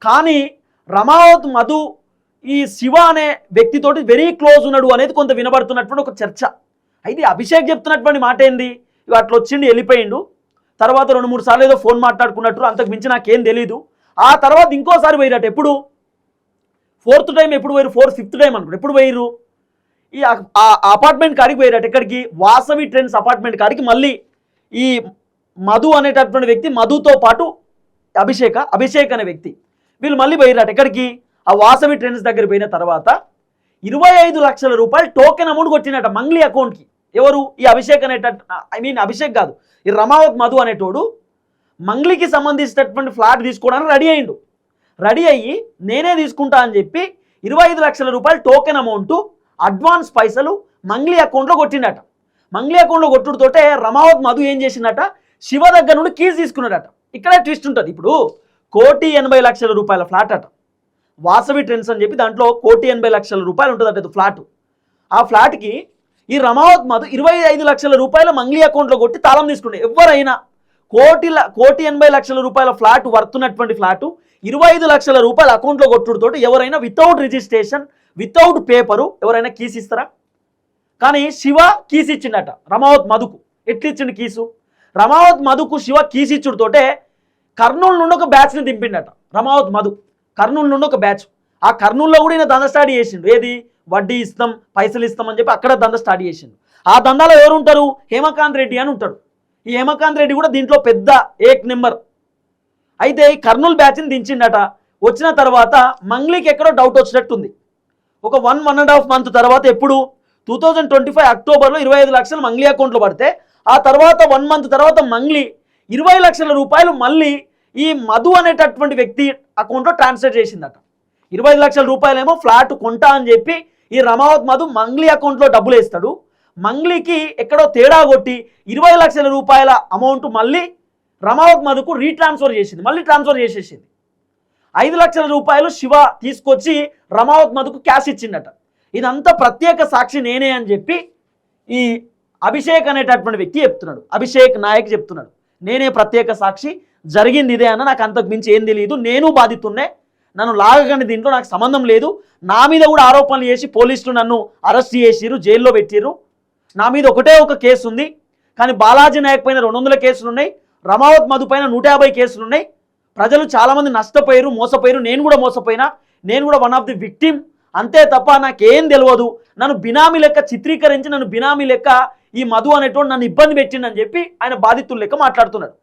కానీ రమావత్ మధు ఈ శివ అనే వ్యక్తితోటి వెరీ క్లోజ్ ఉన్నాడు అనేది కొంత వినబడుతున్నటువంటి ఒక చర్చ. అయితే అభిషేక్ చెప్తున్నటువంటి మాట ఏంది, ఇక అట్లా వచ్చిండు వెళ్ళిపోయిండు, తర్వాత 2-3 సార్లు ఏదో ఫోన్ మాట్లాడుకున్నట్టు, అంతకు మించి నాకేం తెలీదు. ఆ తర్వాత ఇంకోసారి పోయిరట. ఎప్పుడు 4th టైం ఎప్పుడు పోయారు, 5th టైం అనుకుంటు ఎప్పుడు పోయిర్రు, ఈ అపార్ట్మెంట్ కాడికి పోయారట. ఎక్కడికి, వాసవి ట్రెండ్స్ అపార్ట్మెంట్ కాడికి. మళ్ళీ ఈ మధు అనేటటువంటి వ్యక్తి, మధుతో పాటు అభిషేక్ అనే వ్యక్తి, వీళ్ళు మళ్ళీ పోయిరట. ఎక్కడికి, ఆ వాసవి ట్రెండ్స్ దగ్గర పోయిన తర్వాత 25 లక్షల రూపాయలు టోకెన్ అమౌంట్ కొట్టినట మంగ్లీ అకౌంట్కి. ఎవరు, ఈ అభిషేక్ అభిషేక్ కాదు, ఈ రమావత్ మధు అనేటోడు మంగ్లీకి సంబంధించినటువంటి ఫ్లాట్ తీసుకోవడానికి రెడీ అయ్యి నేనే తీసుకుంటా అని చెప్పి 25 లక్షల రూపాయలు టోకెన్ అమౌంట్ అడ్వాన్స్ పైసలు మంగ్లీ అకౌంట్లో కొట్టిండట. మంగ్లీ అకౌంట్లో కొట్టుడుతోటే రమావత్ మధు ఏం చేసిందట, శివ దగ్గర నుండి కీస్ తీసుకున్నాడట. ఇక్కడే ట్విస్ట్ ఉంటుంది. ఇప్పుడు 1,80,00,000 రూపాయల ఫ్లాట్ అట, వాసవి ట్రెండ్స్ అని చెప్పి దాంట్లో 1,80,00,000 రూపాయలు ఉంటుందట ఫ్లాట్. ఆ ఫ్లాట్కి ఈ రమావత్ మధు 25 లక్షల రూపాయల మంగ్లీ అకౌంట్లో కొట్టి తాళం తీసుకుంటే, ఎవరైనా 1,80,00,000 రూపాయల ఫ్లాట్ వర్తున్నటువంటి ఫ్లాటు 25 లక్షల రూపాయల అకౌంట్లో కొట్టుడుతో ఎవరైనా వితౌట్ రిజిస్ట్రేషన్, వితౌట్ పేపరు ఎవరైనా కీస్ ఇస్తారా? కానీ శివ కీస్ ఇచ్చిండట రమావత్ మధుకు. ఎట్లిచ్చిండు కీసు, రమావత్ మధుకు శివ కీస్ ఇచ్చుడుతోటే కర్నూలు నుండి ఒక బ్యాచ్ని దింపిండట రమావత్ మధు. కర్నూలు నుండి ఒక బ్యాచ్, ఆ కర్నూలులో కూడా ఈయన దంద స్టార్ట్ చేసిండు. ఏది, వడ్డీ ఇస్తాం, పైసలు ఇస్తాం అని చెప్పి అక్కడ దంద స్టార్ట్ చేసిండు. ఆ దందాలో ఎవరు ఉంటారు, హేమకాంత్ రెడ్డి అని ఉంటాడు. ఈ హేమకాంత్ రెడ్డి కూడా దీంట్లో పెద్ద ఏక్ నెంబర్. అయితే ఈ కర్నూలు బ్యాచ్ని దించిండట. వచ్చిన తర్వాత మంగ్లీకి ఎక్కడో డౌట్ వచ్చినట్టుంది. ఒక 1.5 మంత్ తర్వాత, ఎప్పుడు 2025 అక్టోబర్లో 25 లక్షలు మంగ్లీ అకౌంట్లో పడితే, ఆ తర్వాత 1 మంత్ తర్వాత మంగ్లీ 20 లక్షల రూపాయలు మళ్ళీ ఈ మధు అనేటటువంటి వ్యక్తి అకౌంట్లో ట్రాన్స్ఫర్ చేసిందట. 25 లక్షల రూపాయలేమో ఫ్లాట్ కొంటా అని చెప్పి ఈ రమావత్ మధు మంగ్లీ అకౌంట్లో డబ్బులు వేస్తాడు. మంగ్లీకి ఎక్కడో తేడా కొట్టి 20 లక్షల రూపాయల అమౌంట్ మళ్ళీ రమావత్ మధుకు రీట్రాన్స్ఫర్ చేసింది, మళ్ళీ ట్రాన్స్ఫర్ చేసేసింది. 5 లక్షల రూపాయలు శివ తీసుకొచ్చి రమావత్ మధుకు క్యాష్ ఇచ్చిందట. ఇదంతా ప్రత్యేక సాక్షి నేనే అని చెప్పి ఈ అభిషేక్ అనేటటువంటి వ్యక్తి చెప్తున్నాడు. అభిషేక్ నాయక్ చెప్తున్నాడు, నేనే ప్రత్యేక సాక్షి, జరిగింది ఇదే అన్న, నాకు అంతకు మించి ఏం తెలియదు, నేను బాధితున్నే, నన్ను లాగకండి, దీంట్లో నాకు సంబంధం లేదు, నా మీద కూడా ఆరోపణలు చేసి పోలీసులు నన్ను అరెస్ట్ చేసిర్రు, జైల్లో పెట్టిర్రు, నా మీద ఒకటే ఒక కేసు ఉంది, కానీ బాలాజీ నాయక్ పైన 200 కేసులు ఉన్నాయి, రమావత్ మధు పైన 150 కేసులు ఉన్నాయి, ప్రజలు చాలామంది నష్టపోయారు, మోసపోయారు, నేను కూడా మోసపోయినా, నేను కూడా వన్ ఆఫ్ ది విక్టిమ్, అంతే తప్ప నాకేం తెలియదు, నన్ను బినామీ లెక్క చిత్రీకరించి, నన్ను బినామీ లెక్క ఈ మధు అనేటోడు నన్ను ఇబ్బంది పెట్టిండని చెప్పి ఆయన బాధితుల లెక్క మాట్లాడుతున్నాడు.